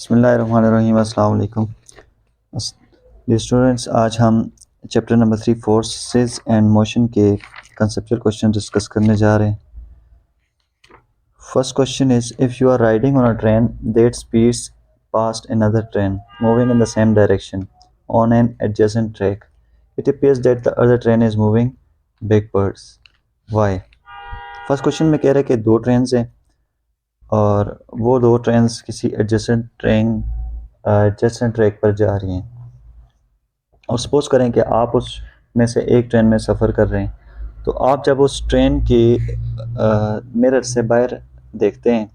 बिस्मिल्लाहिर्रहमानिर्रहीम। अस्सलाम वालेकुम स्टूडेंट्स, आज हम chapter number 3 forces and motion के कंसेप्चुअल क्वेश्चन डिस्कस करने जा रहे हैं। First question is, if you are riding on a train that speeds past another train moving in the same direction on an adjacent track, it appears that the other train is moving backwards. Why? First question में कह रहे हैं कि दो trains हैं और वो दो ट्रेन्स किसी एडजेसेंट ट्रैक पर जा रही हैं और सपोज करें कि आप उसमें से एक ट्रेन में सफ़र कर रहे हैं, तो आप जब उस ट्रेन के मिरर से बाहर देखते हैं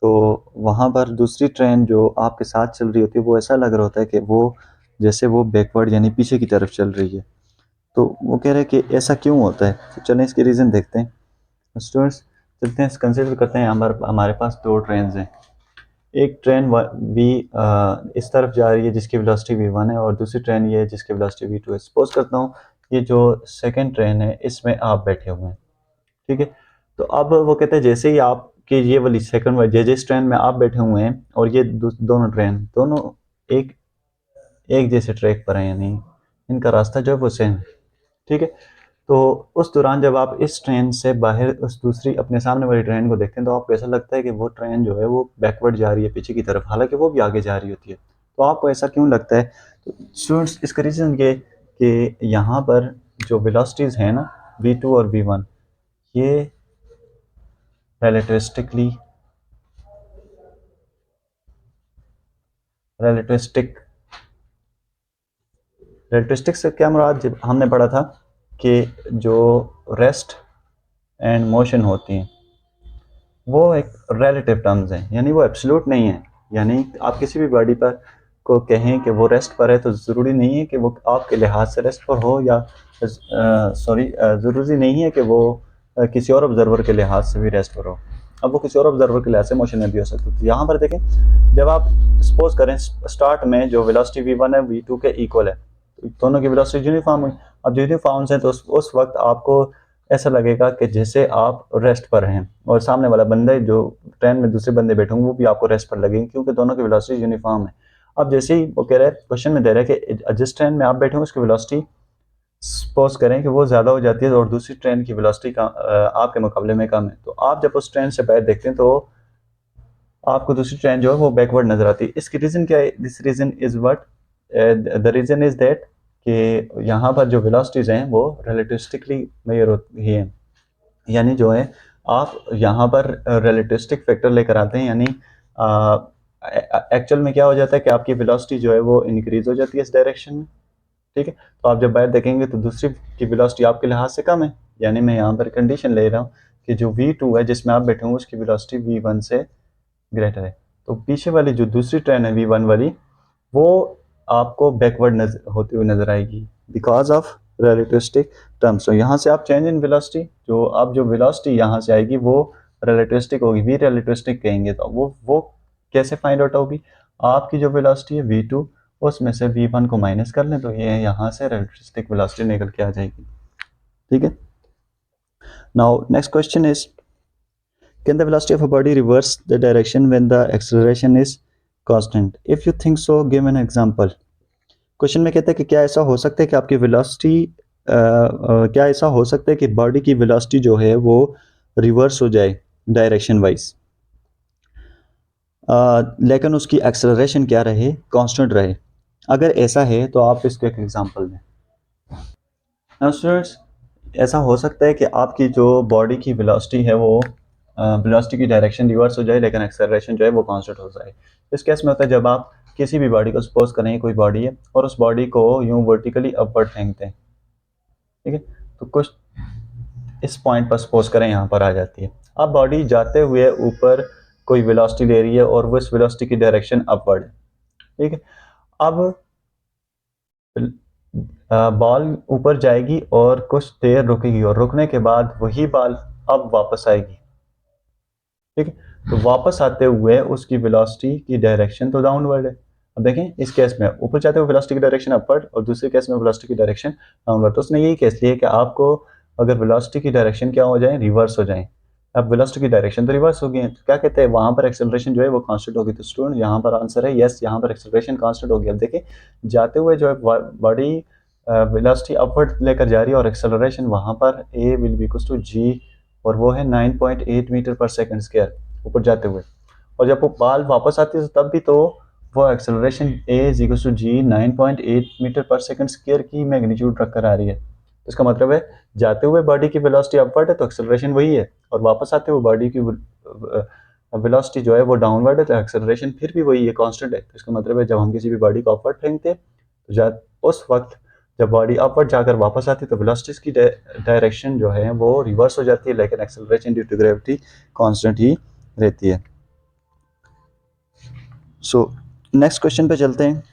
तो वहाँ पर दूसरी ट्रेन जो आपके साथ चल रही होती है वो ऐसा लग रहा होता है कि वो जैसे वो बैकवर्ड यानी पीछे की तरफ चल रही है। तो वो कह रहे हैं कि ऐसा क्यों होता है, तो चलें इसके रीज़न देखते हैं। स्टूडेंट्स चलते हैं, कंसिडर करते हैं हमारे पास दो ट्रेन हैं। एक ट्रेन वी इस तरफ जा रही है जिसकी वेलोसिटी v1 है और दूसरी ट्रेन ये है जिसकी वेलोसिटी v2 है। सपोज करता हूँ ये जो सेकंड ट्रेन है इसमें आप बैठे हुए हैं, ठीक है। तो अब वो कहते हैं जैसे ही आपकी ये वाली सेकंड वाली जिस ट्रेन में आप बैठे हुए हैं और ये दोनों ट्रेन दोनों एक जैसे ट्रैक पर हैं, यानी इनका रास्ता जो है वो सेम है, ठीक है। तो उस दौरान जब आप इस ट्रेन से बाहर उस दूसरी अपने सामने वाली ट्रेन को देखते हैं तो आपको ऐसा लगता है कि वो ट्रेन जो है वो बैकवर्ड जा रही है पीछे की तरफ, हालांकि वो भी आगे जा रही होती है। तो आपको ऐसा क्यों लगता है? तो स्टूडेंट्स इसका रीज़न ये कि यहाँ पर जो वेलोसिटीज़ हैं ना v2 और v1 ये रिलेटिविस्टिक से क्या मुराद हमने पढ़ा था कि जो रेस्ट एंड मोशन होती हैं वो एक रिलेटिव टर्म्स हैं, यानी वो एब्सोल्यूट नहीं है। यानी आप किसी भी बॉडी पर को कहें कि वो रेस्ट पर है तो ज़रूरी नहीं है कि वो आपके लिहाज से रेस्ट पर हो, या ज़रूरी नहीं है कि वो किसी और ऑब्जर्वर के लिहाज से भी रेस्ट पर हो। अब वो किसी और ऑब्जर्वर के लिहाज से मोशन में भी हो सकती है। तो यहाँ पर देखें, जब आप सपोज करें स्टार्ट में जो वेलोसिटी v1 है v2 के इक्वल है, तो दोनों की वेलोसिटी यूनिफॉर्म हुई। अब यूनिफॉर्म्स हैं तो उस वक्त आपको ऐसा लगेगा कि जैसे आप रेस्ट पर हैं और सामने वाला बंदे जो ट्रेन में दूसरे बंदे बैठे होंगे वो भी आपको रेस्ट पर लगेंगे, क्योंकि दोनों की वेलोसिटी यूनिफॉर्म है। अब जैसे ही वो कह रहा है, क्वेश्चन में दे रहा है कि जिस ट्रेन में आप बैठे होंगे उसकी वेलोसिटी सपोज करें कि वो ज़्यादा हो जाती है और दूसरी ट्रेन की वेलोसिटी आपके मुकाबले में कम है, तो आप जब उस ट्रेन से बाहर देखते हैं तो आपको दूसरी ट्रेन जो है वो बैकवर्ड नजर आती है। इसकी रीज़न क्या है? This reason is what the reason is that कि यहाँ पर जो वेलोसिटीज़ हैं वो रिलेटिविस्टिकली मेजर होती हैं, यानी जो है आप यहाँ पर रिलेटिविस्टिक फैक्टर लेकर आते हैं, यानी एक्चुअल में क्या हो जाता है कि आपकी वेलोसिटी जो है वो इंक्रीज हो जाती है इस डायरेक्शन में, ठीक है। तो आप जब बाहर देखेंगे तो दूसरी की वेलोसिटी आपके लिहाज से कम है, यानी मैं यहाँ पर कंडीशन ले रहा हूँ कि जो v2 है जिसमें आप बैठे होंगे उसकी वेलोसिटी v1 से ग्रेटर है। तो पीछे वाली जो दूसरी ट्रेन है v1 वाली वो आपको बैकवर्ड होती हुई नजर आएगी बिकॉज ऑफ रिलेटिविस्टिक टर्म्स। तो यहाँ से आप चेंज इन वेलोसिटी, जो अब जो वेलोसिटी यहाँ से आएगी वो रिलेटिविस्टिक होगी, वी रिलेटिविस्टिक कहेंगे। तो वो कैसे फाइंड आउट होगी? आपकी जो वेलोसिटी है v2 उसमें से v1 को माइनस कर लें तो ये यहाँ से रिलेटिविस्टिक वेलोसिटी निकल के आ जाएगी, ठीक है। Now next question is, can the velocity of a body reverse the direction when the acceleration is constant? If you think so, give an example. Question में कहता है कि क्या ऐसा हो सकता है कि आपकी वेलोसिटी क्या ऐसा हो सकता है कि बॉडी की वेलोसिटी जो है वो रिवर्स हो जाए डायरेक्शन वाइज, लेकिन उसकी एक्सेलरेशन क्या रहे? कांस्टेंट रहे। अगर ऐसा है तो आप इसको एक एग्जांपल दें। नाउ स्टूडेंट्स, ऐसा हो सकता है कि आपकी जो बॉडी की वेलोसिटी है वो वेलोसिटी की डायरेक्शन रिवर्स हो जाए लेकिन एक्सेलरेशन जो है वो कांस्टेंट हो जाए। इस केस में होता है जब आप किसी भी बॉडी को सपोज करें कोई बॉडी है और उस बॉडी को यूं वर्टिकली अपवर्ड फेंकते हैं, ठीक है। तो कुछ इस पॉइंट पर सपोज करें यहाँ पर आ जाती है। अब बॉडी जाते हुए ऊपर कोई वेलोसिटी ले रही है और वो इस वेलोसिटी की डायरेक्शन अपवर्ड है, ठीक है। अब बॉल ऊपर जाएगी और कुछ देर रुकेगी और रुकने के बाद वही बॉल अब वापस आएगी, ठीक है। तो वापस आते हुए उसकी वेलोसिटी की डायरेक्शन तो डाउनवर्ड है। अब देखें इस केस में ऊपर जाते हुए वेलोसिटी की डायरेक्शन अपवर्ड और दूसरे केस में वेलोसिटी की डायरेक्शन डाउनवर्ड। तो उसने यही केस लिया कि आपको अगर वेलोसिटी की डायरेक्शन क्या हो जाए? रिवर्स हो जाए। अब वेलोसिटी की डायरेक्शन तो रिवर्स हो गई है, तो क्या कहते हैं वहाँ पर एक्सेलरेशन जो है वो कांस्टेंट होगी। तो स्टूडेंट यहाँ पर आंसर है यस, यहाँ पर एक्सेलरेशन कांस्टेंट होगी। अब देखिए जाते हुए जो है बॉडी वेलोसिटी अपवर्ड लेकर जा रही है और एक्सेलरेशन वहाँ पर ए विल बी इक्वल्स टू जी, और वो है 9.8 मीटर पर सेकंड स्क्वायर ऊपर जाते हुए। और जब वो बाल वापस आती है तब भी तो वो acceleration A is equals to G 9.8 meter per second square की मैग्नीट्यूड रखकर आ रही है। तो इसका मतलब है जाते हुए बॉडी की वेलोसिटी अपवर्ड है तो एक्सेलरेशन वही है, और वापस आते हुए बॉडी की वेलोसिटी जो है वो डाउनवर्ड है तो एक्सेलरेशन फिर भी वही है, कांस्टेंट है। तो इसका मतलब है जब हम किसी भी बॉडी को अपवर्ड फेंकते हैं तो उस वक्त जब बॉडी अपवर्ड जाकर वापस आती है तो वेलोसिटीज की डायरेक्शन जो है वो रिवर्स हो जाती है, लेकिन acceleration due to gravity constant ही रहती है। सो नेक्स्ट क्वेश्चन पे चलते हैं।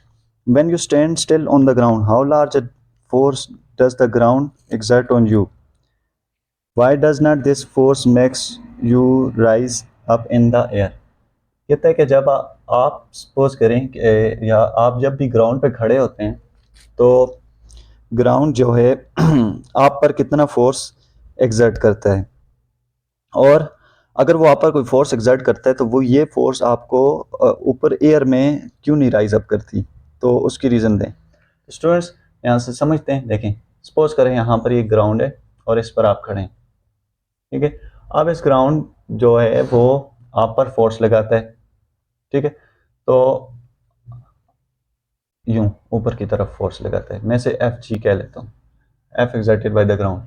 When you stand still on the ground, how large a force does the ground exert on you? Why does not this force makes you rise up in the air? कहता है कि जब आप suppose करें कि या आप जब भी ग्राउंड पे खड़े होते हैं तो ग्राउंड जो है आप पर कितना फोर्स एक्सर्ट करता है, और अगर वो आप पर कोई फोर्स एक्सर्ट करता है तो वो ये फोर्स आपको ऊपर एयर में क्यों नहीं राइज अप करती, तो उसकी रीज़न दें। स्टूडेंट्स यहाँ से समझते हैं। देखें सपोज करें यहाँ पर ये ग्राउंड है और इस पर आप खड़े हैं, ठीक है। अब इस ग्राउंड जो है वो आप पर फोर्स लगाता है, ठीक है। तो यूं ऊपर की तरफ फोर्स लगाता है, मैं से एफ जी कह लेता हूँ, F exerted by the ground.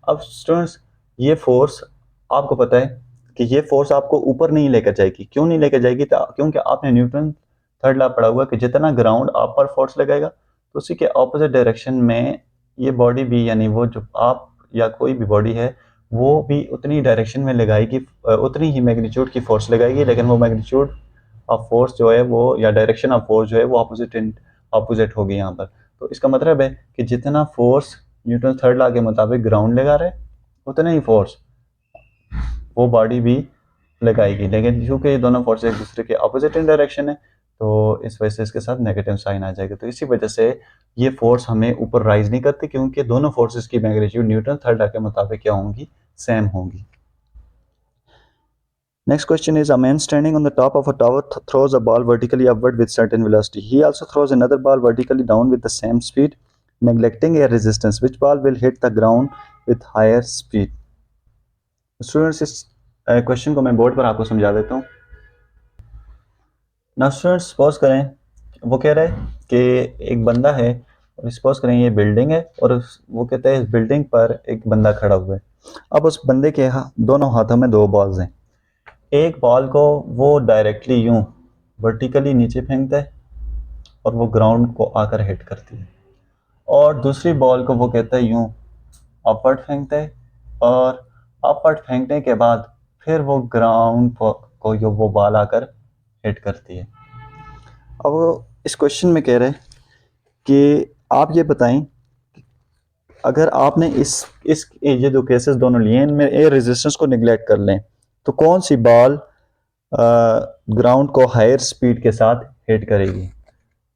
अब स्टूडेंट्स ये फोर्स आपको पता है कि ये फोर्स आपको ऊपर नहीं लेकर जाएगी। क्यों नहीं लेकर जाएगी? क्योंकि आपने न्यूटन थर्ड लॉ पढ़ा हुआ है कि जितना ग्राउंड आप पर फोर्स लगाएगा तो उसी के ऑपोजिट डायरेक्शन में ये बॉडी भी, यानी वो जो आप या कोई भी बॉडी है वो भी उतनी डायरेक्शन में लगाएगी, उतनी ही मैग्नीट्यूड की फोर्स लगाएगी, लेकिन वो मैग्नीट्यूड ऑफ फोर्स जो है वो या डायरेक्शन ऑफ फोर्स जो है वो ऑपोजिट होगी यहाँ पर। तो इसका मतलब है कि जितना फोर्स न्यूटन थर्ड लॉ के मुताबिक ग्राउंड लगा रहे उतना ही फोर्स वो बॉडी भी लगाएगी, लेकिन क्योंकि ये दोनों फोर्स एक दूसरे के ऑपोजिट इन डायरेक्शन है तो इस वजह से इसके साथ नेगेटिव साइन आ जाएगा। तो इसी वजह से ये फोर्स हमें ऊपर राइज नहीं करती, क्योंकि दोनों फोर्सेस की मैग्नीट्यूड न्यूटन थर्ड लॉ के मुताबिक क्या होंगी? सेम होंगी। Next question is, a man standing on the top of a tower throws a ball vertically upward with certain velocity. He also throws another ball vertically down with the same speed, neglecting air resistance. Which ball will hit the ground with higher speed? Students, इस question को मैं board पर आपको समझा देता हूँ। Now students suppose करें वो कह रहा है कि एक बंदा है, और सपोज करें ये बिल्डिंग है और वो कहता है इस बिल्डिंग पर एक बंदा खड़ा हुआ है। अब उस बंदे के दोनों हाथों में दो बॉल्स हैं। एक बॉल को वो डायरेक्टली यूं वर्टिकली नीचे फेंकता है और वो ग्राउंड को आकर हिट करती है, और दूसरी बॉल को वो कहता है यूं अपवर्ड फेंकता है, और अपवर्ड फेंकने के बाद फिर वो ग्राउंड को जो वो बॉल आकर हिट करती है। अब इस क्वेश्चन में कह रहे हैं कि आप ये बताएं अगर आपने इस ये दो केसेस दोनों लिए इनमें एयर रेजिस्टेंस को निगलेक्ट कर लें तो कौन सी बॉल ग्राउंड को हायर स्पीड के साथ हिट करेगी?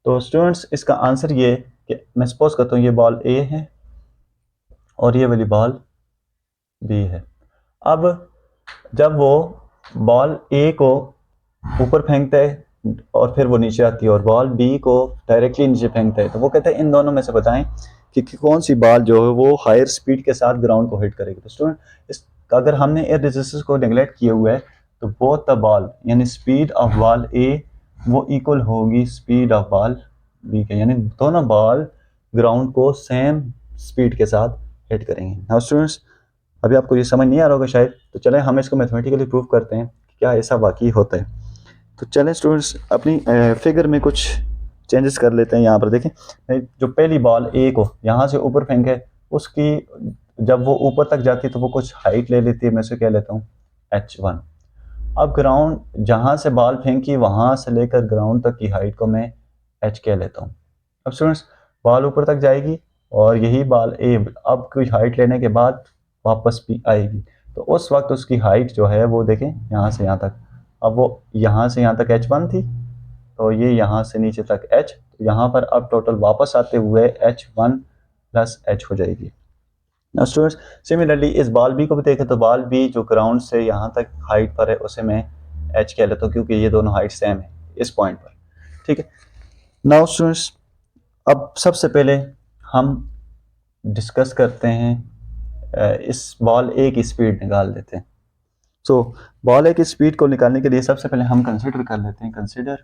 तो स्टूडेंट्स इसका आंसर ये कि मैं सपोज करता हूँ ये बॉल ए है और ये वाली बॉल बी है। अब जब वो बॉल ए को ऊपर फेंकता है और फिर वो नीचे आती है, और बॉल बी को डायरेक्टली नीचे फेंकता है, तो वो कहते हैं इन दोनों में से बताएं कि कौन सी बॉल जो है वो हायर स्पीड के साथ ग्राउंड को हिट करेगी। तो स्टूडेंट अगर हमने एयर रेजिस्टेंस को नेगलेक्ट किया हुआ है तो बोथ द बॉल यानी स्पीड ऑफ बॉल ए वो इक्वल होगी स्पीड ऑफ बॉल बी के, यानी दोनों बॉल ग्राउंड को सेम स्पीड के साथ हिट करेंगे। नाउ स्टूडेंट्स अभी आपको ये समझ नहीं आ रहा होगा शायद, तो चलें हम इसको मैथमेटिकली प्रूव करते हैं कि क्या ऐसा वाकई होता है। तो चलें स्टूडेंट्स अपनी फिगर में कुछ चेंजेस कर लेते हैं। यहाँ पर देखें जो पहली बॉल ए को यहाँ से ऊपर फेंके उसकी जब वो ऊपर तक जाती है तो वो कुछ हाइट ले लेती है, मैं उसे कह लेता हूँ h1। अब ग्राउंड जहाँ से बॉल फेंकी वहाँ से लेकर ग्राउंड तक की हाइट को मैं h कह लेता हूँ। अब स्टूडेंट्स बॉल ऊपर तक जाएगी और यही बॉल ए अब कुछ हाइट लेने के बाद वापस भी आएगी, तो उस वक्त उसकी हाइट जो है वो देखें यहाँ से यहाँ तक, अब वो यहाँ से यहाँ तक h1 थी तो ये यहाँ से नीचे तक h, तो यहाँ पर अब टोटल वापस आते हुए h1 प्लस h हो जाएगी। नाउ स्टूडेंट्स, सिमिलरली इस बॉल बी को भी देखें तो बॉल बी जो ग्राउंड से यहाँ तक हाइट पर है उसे मैं एच कह लेता हूँ, क्योंकि ये दोनों हाइट सेम है इस पॉइंट पर, ठीक है। नाउ स्टूडेंट्स, अब सबसे पहले हम डिस्कस करते हैं इस बॉल ए की स्पीड निकाल देते हैं। सो बॉल ए की स्पीड को निकालने के लिए सबसे पहले हम कंसिडर कर लेते हैं, कंसिडर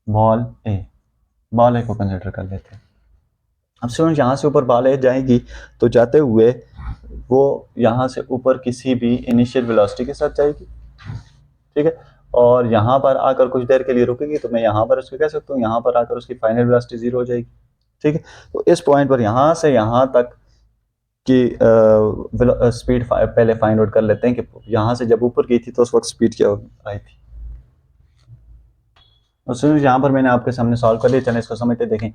बॉल ए, बॉल ए को कंसिडर कर लेते हैं। अब स्टूडेंट यहाँ से ऊपर बॉल ए जाएगी तो जाते हुए वो यहाँ से ऊपर किसी भी इनिशियल वेलोसिटी के साथ जाएगी, ठीक है, और यहाँ पर आकर कुछ देर के लिए रुकेगी, तो मैं यहाँ पर उसको कह सकता हूँ यहाँ पर आकर उसकी फाइनल वेलोसिटी 0 हो जाएगी, ठीक है। तो इस पॉइंट पर यहाँ से यहाँ तक की स्पीड पहले फाइंड आउट कर लेते हैं कि यहाँ से जब ऊपर गई थी तो उस वक्त स्पीड क्या आई थी। और सुनो, यहाँ पर मैंने आपके सामने सॉल्व कर लिया, चलें इसको समझते देखें।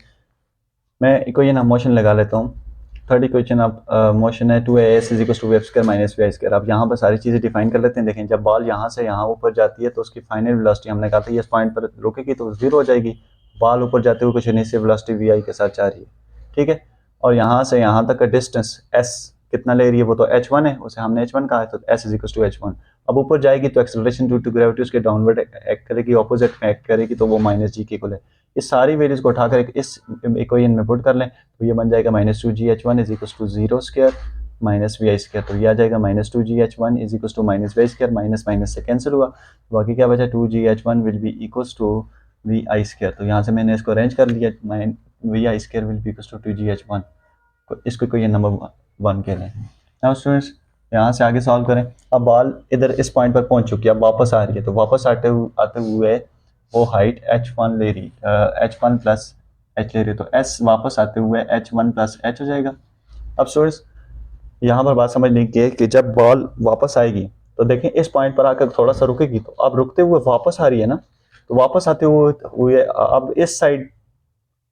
मैं कोई ना मोशन लगा लेता हूँ। थर्ड इक्वेशन आप मोशन है 2as is equal to v square minus vi square. आप यहाँ पर सारी चीज़ें डिफाइन कर लेते हैं। देखें, जब बॉल यहाँ से यहाँ ऊपर जाती है तो उसकी फाइनल वेलोसिटी हमने कहा था इस पॉइंट पर रुकेगी तो 0 हो जाएगी। बॉल ऊपर जाते हुए कुछ इनिशियल वेलोसिटी vi के साथ जा रही है, ठीक है। और यहाँ से यहाँ तक का डिस्टेंस s कितना ले रही है, वो तो h1 है, उसे हमने h1 कहा है, तो s is equal to h1। अब ऊपर जाएगी तो एक्सेलरेशन ड्यू टू ग्रेविटी उसके डाउनवर्ड एक्ट करेगी, ऑपोजिट में एक्ट करेगी, तो वो माइनस जी के इक्वल है। इस सारी वैल्यूज को उठाकर इस इक्वेशन में पुट कर लें तो ये बन जाएगा -2gh1 is equal to 0 square minus V I square. तो ये आ जाएगा -2gh1 is equal to minus V I square, minus minus से कैंसिल हुआ, बाकी क्या बचा 2gh1 will be equal to V I square. तो यहाँ से मैंने इसको अरेंज कर लिया, V I square will be equal to 2gh1, इसको कोई नंबर 1 कह लें। नाउ स्टूडेंट्स, यहाँ से आगे सॉल्व करें। अब बॉल इधर इस पॉइंट पर पहुंच चुकी है, अब वापस आ रही है, तो वापस आते हुए वो हाइट h1 ले रही, h1 प्लस h ले रही, तो s वापस आते हुए h1 प्लस h हो जाएगा। अब स्टूडेंट्स, यहाँ पर बात समझ लीजिए कि जब बॉल वापस आएगी तो देखें इस पॉइंट पर आकर थोड़ा सा रुकेगी, तो अब रुकते हुए वापस आ रही है ना, तो वापस आते हुए अब इस साइड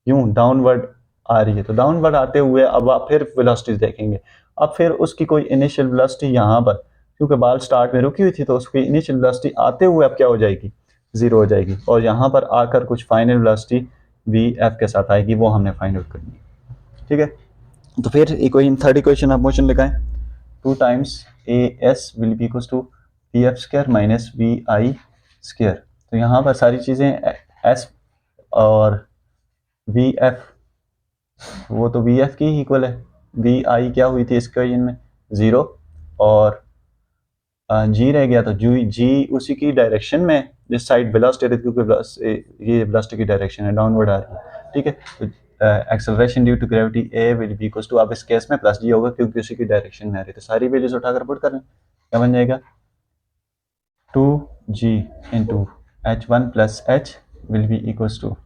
यूं डाउनवर्ड आ रही है, तो डाउनवर्ड आते हुए अब आप फिर वेलोसिटीज देखेंगे। अब फिर उसकी कोई इनिशियल वेलोसिटी यहाँ पर, क्योंकि बॉल स्टार्ट में रुकी हुई थी, तो उसकी इनिशियल वेलोसिटी आते हुए अब क्या हो जाएगी, 0 हो जाएगी, और यहाँ पर आकर कुछ फाइनल वेलोसिटी वी एफ के साथ आएगी, वो हमने फाइंड आउट करनी है, ठीक है। तो फिर इक्वेशन थर्ड इक्वेशन आप मोशन लगाएं, 2 times A S will be equal to V F square minus V I square. तो यहाँ पर सारी चीज़ें एस और वी एफ, वो तो वी एफ की ही इक्वल है, वी आई क्या हुई थी इस इक्वेशन में 0, और जी रह गया, तो जी उसी की डायरेक्शन में जिस साइड वेलोसिटी रहती है, क्योंकि ये वेलोसिटी की डायरेक्शन है डाउनवर्ड आ रही है, ठीक है। तो acceleration due to gravity A will be equal to, अब इस केस में प्लस जी होगा क्योंकि उसी की डायरेक्शन में आ रही है, तो सारी वैल्यूज उठाकर पुट करें, क्या बन जाएगा 2g into h1 plus h will be equal to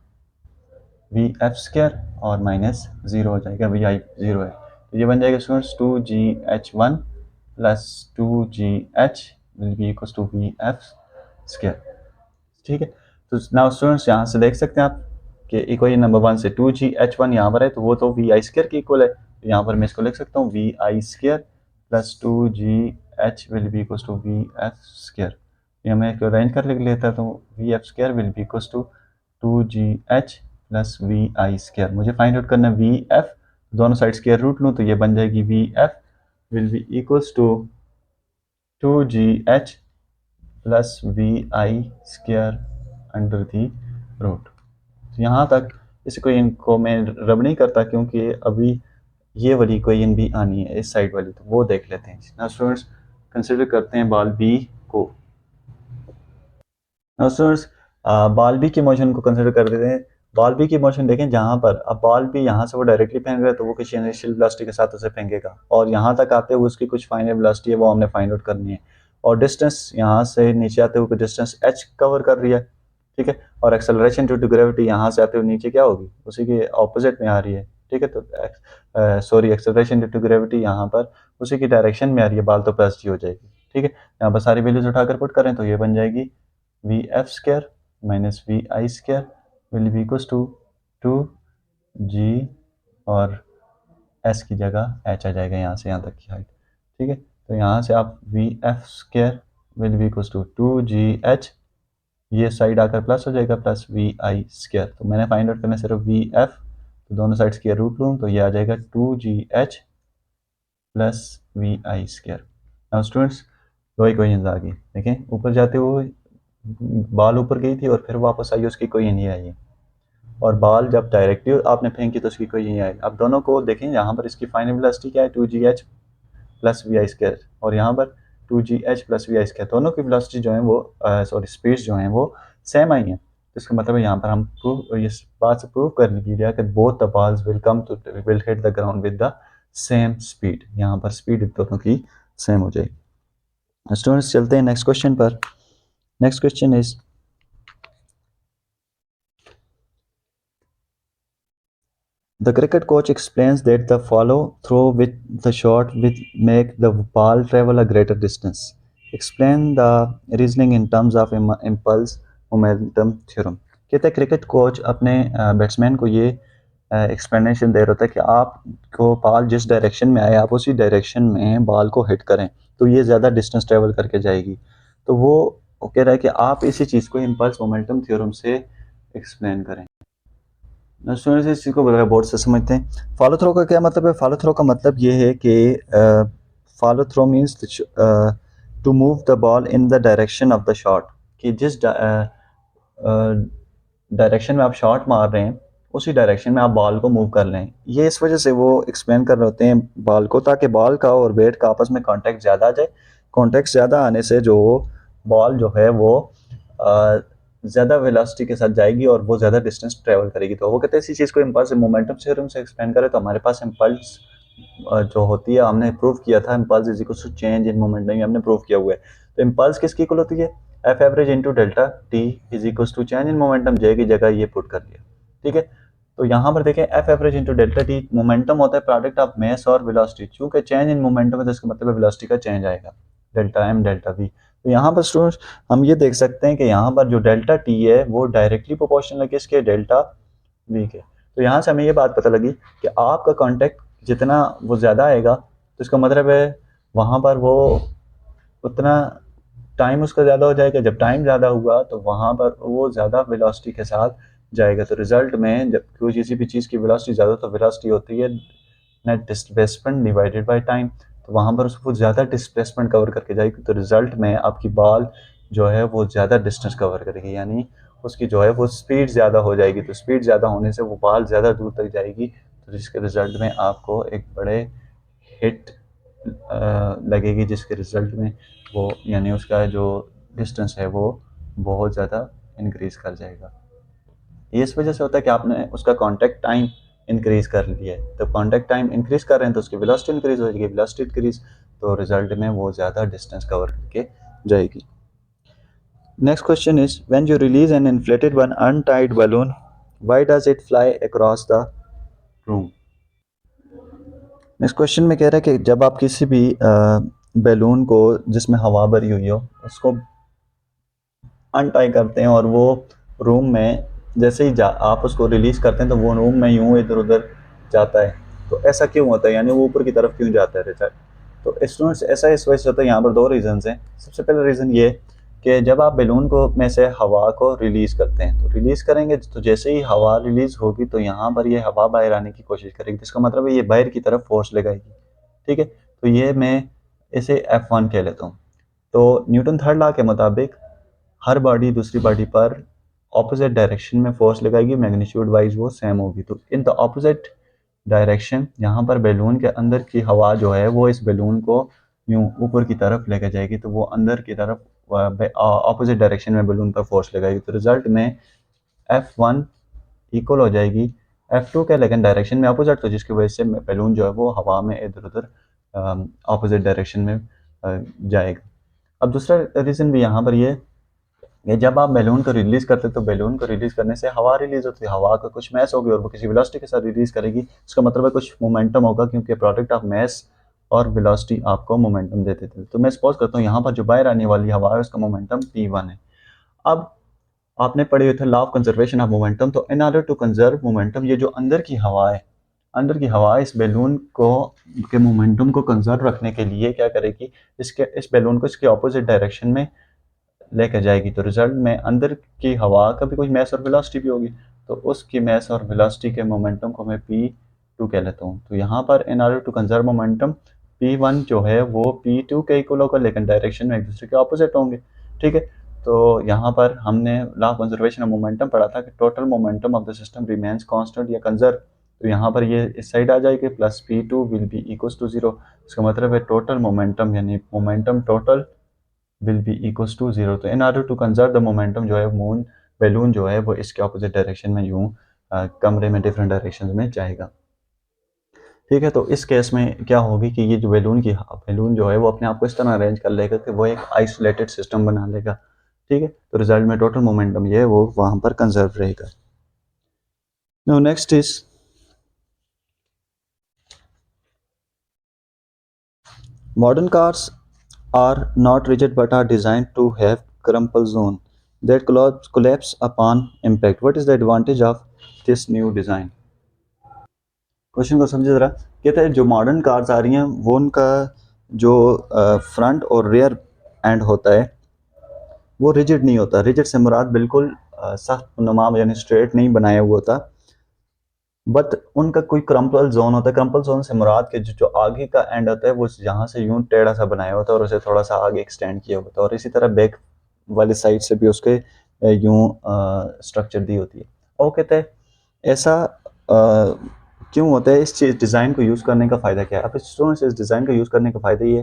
V F square और माइनस 0 हो जाएगा, वी आई 0 है, तो ये बन जाएगा students 2gh1 plus 2gh will be equal to V F square, ठीक है। तो नाउ स्टूडेंट्स, यहाँ से देख सकते हैं आप कि इक्वेशन नंबर 1 से 2gh1 यहाँ पर है, तो वो तो वी आई स्क्वायर की इक्वल है, तो यहाँ पर मैं इसको लिख सकता हूँ V I square plus 2gh will be equal to V F square. ये मैं इसको अरेंज कर लेता, तो V F square will be equal to 2gh plus V I square. मुझे फाइंड आउट करना है वी एफ, दोनों साइड स्क्वायर रूट लूँ तो ये बन जाएगी V F will be equals to 2gh plus V I square under the root. तो यहाँ तक इस इक्वेशन को मैं रब नहीं करता क्योंकि अभी ये वाली इक्वेशन भी आनी है इस साइड वाली, तो वो देख लेते हैं। नाउ स्टूडेंट्स, कंसिडर करते हैं बॉल बी को। नाउ स्टूडेंट्स, बॉल बी की मोशन को कंसिडर कर देते हैं। बॉल बी की मोशन देखें, जहाँ पर अब बॉल बी यहाँ से वो डायरेक्टली फेंक रहा है, तो वो किसी इनिशियल वेलोसिटी के साथ उसे फेंकेगा, और यहाँ तक आते हुए उसकी कुछ फाइनल वेलोसिटी है वो हमने फाइंड आउट करनी है, और डिस्टेंस यहाँ से नीचे आते हुए डिस्टेंस h कवर कर रही है, ठीक है, और एक्सेलरेशन ड्यू टू ग्रेविटी यहाँ से आते हुए नीचे क्या होगी, उसी के ऑपोजिट में आ रही है, ठीक है। तो sorry, acceleration due to gravity यहाँ पर उसी की डायरेक्शन में आ रही है, बाल तो प्लस जी हो जाएगी, ठीक है। यहाँ पर सारी वैल्यूज उठाकर पुट करें तो ये बन जाएगी V F square minus V I square will be equal to 2g, और s की जगह h आ जाएगा यहाँ से यहाँ तक की हाइट, ठीक है। तो यहाँ से आप V F square will be equal to 2gh, ये साइड आकर प्लस हो जाएगा, प्लस वी आई स्क्वायर। तो मैंने फाइंड आउट करना सिर्फ वी एफ, तो दोनों साइड स्क्वायर रूट लूँ तो ये आ जाएगा 2gh plus V I square. Now students दो इक्वेशंस आ गई, देखें ऊपर जाते हुए बॉल ऊपर गई थी और फिर वापस आई, उसकी कोई नहीं आई, और बॉल जब डायरेक्टली आपने फेंकी तो उसकी कोई नहीं आई। अब दोनों को देखें, यहाँ पर इसकी फाइनल वेलोसिटी क्या है, 2gh plus V I square, और यहाँ पर 2gh plus V I square, दोनों की वेलोसिटी जो है वो सॉरी स्पीड्स जो हैं वो सेम आई हैं। तो इसका मतलब है यहाँ पर हम प्रूव इस बात से प्रूव कर लिया कि both the balls will hit the ground with the same speed. यहाँ पर स्पीड दोनों की सेम हो जाएगी। स्टूडेंट्स चलते हैं नेक्स्ट क्वेश्चन पर। Next question is the cricket coach explains that the follow through with the shot will make the ball travel a greater distance. Explain the reasoning in terms of impulse momentum theorem. कहते हैं cricket coach अपने batsman को ये explanation दे रहा था कि आपको ball जिस डायरेक्शन में आए आप उसी डायरेक्शन में बॉल को हिट करें तो ये ज़्यादा डिस्टेंस ट्रेवल करके जाएगी। तो वो कह रहा है कि आप इसी चीज़ को इम्पल्स मोमेंटम थ्योरम से एक्सप्लेन करें। स्टूडेंट्स इस चीज़ को बड़ा बोर्ड से समझते हैं। फॉलो थ्रो का क्या मतलब है? फॉलो थ्रो का मतलब ये है कि follow through means to move the ball in the direction of the shot, कि जिस डायरेक्शन में आप शॉट मार रहे हैं उसी डायरेक्शन में आप बॉल को मूव कर लें। ये इस वजह से वो एक्सप्लेन कर रहे होते हैं बॉल को, ताकि बॉल का और बैट का आपस में कॉन्टैक्ट ज़्यादा आ जाए। कॉन्टैक्ट ज़्यादा आने से जो बॉल जो है वो ज़्यादा वेलोसिटी के साथ जाएगी और वो ज़्यादा डिस्टेंस ट्रेवल करेगी। तो वो कहते हैं इसी चीज़ को इम्पल्स मोमेंटम थ्योरम से एक्सप्लेन करें तो हमारे पास इम्पल्स जो होती है हमने प्रूव किया था, impulse is equal to change in momentum, हमने प्रूव किया हुआ है। तो इम्पल्स किसकी इक्वल होती है? F average into delta T is equal to change in momentum, J की जगह ये पुट कर लिया। ठीक है, तो यहाँ पर देखें F average into delta T momentum होता है प्रोडक्ट ऑफ मास और वेलोसिटी, चूंकि चेंज इन मोमेंटम है तो इसका मतलब वेलोसिटी का चेंज आएगा, डेल्टा एम डेल्टा वी। तो यहाँ पर स्टूडेंट्स हम ये देख सकते हैं कि यहाँ पर जो डेल्टा टी है वो डायरेक्टली प्रोपोर्शनल है किसके? डेल्टा वी के। तो यहाँ से हमें ये बात पता लगी कि आपका कॉन्टैक्ट जितना वो ज़्यादा आएगा तो इसका मतलब है वहाँ पर वो उतना टाइम उसका ज़्यादा हो जाएगा। जब टाइम ज़्यादा हुआ तो वहाँ पर वो ज़्यादा वेलोसिटी के साथ जाएगा। तो रिजल्ट में जब कोई किसी भी चीज़ की वेलोसिटी ज़्यादा तो वेलोसिटी होती है net displacement divided by time, तो वहाँ पर उसको ज़्यादा डिस्प्लेसमेंट कवर करके जाएगी। तो रिजल्ट में आपकी बॉल जो है वो ज़्यादा डिस्टेंस कवर करेगी, यानी उसकी जो है वो स्पीड ज़्यादा हो जाएगी। तो स्पीड ज़्यादा होने से वो बॉल ज़्यादा दूर तक जाएगी, तो जिसके रिजल्ट में आपको एक बड़े हिट लगेगी, जिसके रिजल्ट में वो यानी उसका जो डिस्टेंस है वो बहुत ज़्यादा इंक्रीज़ कर जाएगा। ये इस वजह से होता है कि आपने उसका कॉन्टैक्ट टाइम इंक्रीज कर लिया है। तो कॉन्टैक्ट टाइम इंक्रीज कर रहे हैं तो उसकी वेलोसिटी इंक्रीज हो जाएगी, वेलोसिटी इंक्रीज तो रिजल्ट में वो ज़्यादा डिस्टेंस कवर करके जाएगी। Next question is when you release an inflated one untied balloon why does it fly across the room. Next question में कह रहा है कि जब आप किसी भी बैलून को जिसमें हवा भरी हुई हो उसको अनटाई करते हैं और वो रूम में जैसे ही आप उसको रिलीज़ करते हैं तो वो रूम में यूँ इधर उधर जाता है। तो ऐसा क्यों होता है, यानी वो ऊपर की तरफ क्यों जाता है रिजल्ट? तो स्टूडेंट्स ऐसा इस वजह से होता है, यहाँ पर दो रीज़न्स हैं। सबसे पहला रीज़न ये कि जब आप बैलून को में से हवा को रिलीज़ करते हैं तो रिलीज़ करेंगे तो जैसे ही हवा रिलीज़ होगी तो यहाँ पर ये हवा बाहर आने की कोशिश करेगी, इसका मतलब है ये बाहर की तरफ फोर्स लगाएगी। ठीक है, तो ये मैं इसे F1 कह लेता हूँ। तो न्यूटन थर्ड लॉ के मुताबिक हर बॉडी दूसरी बॉडी पर ऑपोजिट डायरेक्शन में फोर्स लगाएगी, मैग्नीट्यूड वाइज वो सेम होगी। तो इन द ऑपोजिट डायरेक्शन यहाँ पर बैलून के अंदर की हवा जो है वो इस बैलून को यूँ ऊपर की तरफ लेकर जाएगी, तो वो अंदर की तरफ ऑपोजिट डायरेक्शन में बैलून पर फोर्स लगाएगी। तो रिजल्ट में F1 इक्वल हो जाएगी F2 के, लेकिन डायरेक्शन में अपोजिट, तो जिसकी वजह से बैलून जो है वो हवा में इधर उधर ऑपोजिट डायरेक्शन में जाएगा। अब दूसरा रीज़न भी यहाँ पर ये जब आप बैलून को रिलीज़ करते तो बैलून को रिलीज़ करने से हवा रिलीज़ होती है, हवा का कुछ मैस होगी और वो किसी वेलोसिटी के साथ रिलीज़ करेगी, इसका मतलब है कुछ मोमेंटम होगा, क्योंकि प्रोडक्ट ऑफ मैस और वेलोसिटी आपको मोमेंटम देते थे। तो मैं सपोज करता हूँ यहाँ पर जो बाहर आने वाली हवा है उसका मोमेंटम P1 है। अब आपने पढ़े हुए थे law of conservation of momentum, तो in order to conserve momentum ये जो अंदर की हवा है, अंदर की हवा इस बैलून को के मोमेंटम को कंजर्व रखने के लिए क्या करेगी, इस बैलून को इसके ऑपोजिट डायरेक्शन में लेकर जाएगी। तो रिजल्ट में अंदर की हवा का भी कोई मैस और वेलोसिटी भी होगी, तो उसकी मैस और वेलोसिटी के मोमेंटम को मैं P2 कह लेता हूँ। तो यहाँ पर in order to conserve momentum P1 जो है वो P2 के इक्वल होगा, लेकिन डायरेक्शन में एक दूसरे के ऑपोजिट होंगे। ठीक है, तो यहाँ पर हमने law of conservation of momentum पढ़ा था कि total momentum of the system remains constant या कंजर्व। तो यहाँ पर ये इस साइड आ जाएगी, plus P2 will be equal to 0। इसका मतलब है टोटल मोमेंटम यानी momentum total will be equal to 0। तो in order to conserve the momentum जो है मून बैलून जो है वो इसके ऑपोजिट डायरेक्शन में यूँ कमरे में डिफरेंट डायरेक्शन में जाएगा। ठीक है, तो इस केस में क्या होगी कि ये जो बैलून जो है वो अपने आप को इस तरह अरेंज कर लेगा कि वो एक आइसोलेटेड सिस्टम बना लेगा। ठीक है, तो रिजल्ट में टोटल मोमेंटम ये है वो वहाँ पर कंजर्व रहेगा। No next is modern cars are not rigid but are designed to have crumple zone that collapse upon impact. What is the advantage of this new design? Question को समझे ज़रा। कहते हैं जो मॉडर्न कार्स आ रही हैं वो उनका जो फ्रंट और रियर एंड होता है वो रिजिड नहीं होता। रिजिड से मुराद बिल्कुल सख्त नुमा यानी स्ट्रेट नहीं बनाया हुआ होता, बट उनका कोई क्रम्पल जोन होता है। क्रम्पल जोन से मुराद के जो आगे का एंड होता है वो यहाँ से यूं टेढ़ा सा बनाया होता है और उसे थोड़ा सा आगे एक्सटेंड किया होता है, और इसी तरह बैक वाली साइड से भी उसके यूं स्ट्रक्चर दी होती है। और वो कहते हैं ऐसा क्यों होता है, इस चीज़ डिज़ाइन को यूज़ करने का फ़ायदा क्या है। अब स्टूडेंट्स इस डिज़ाइन को यूज़ करने का फ़ायदा ये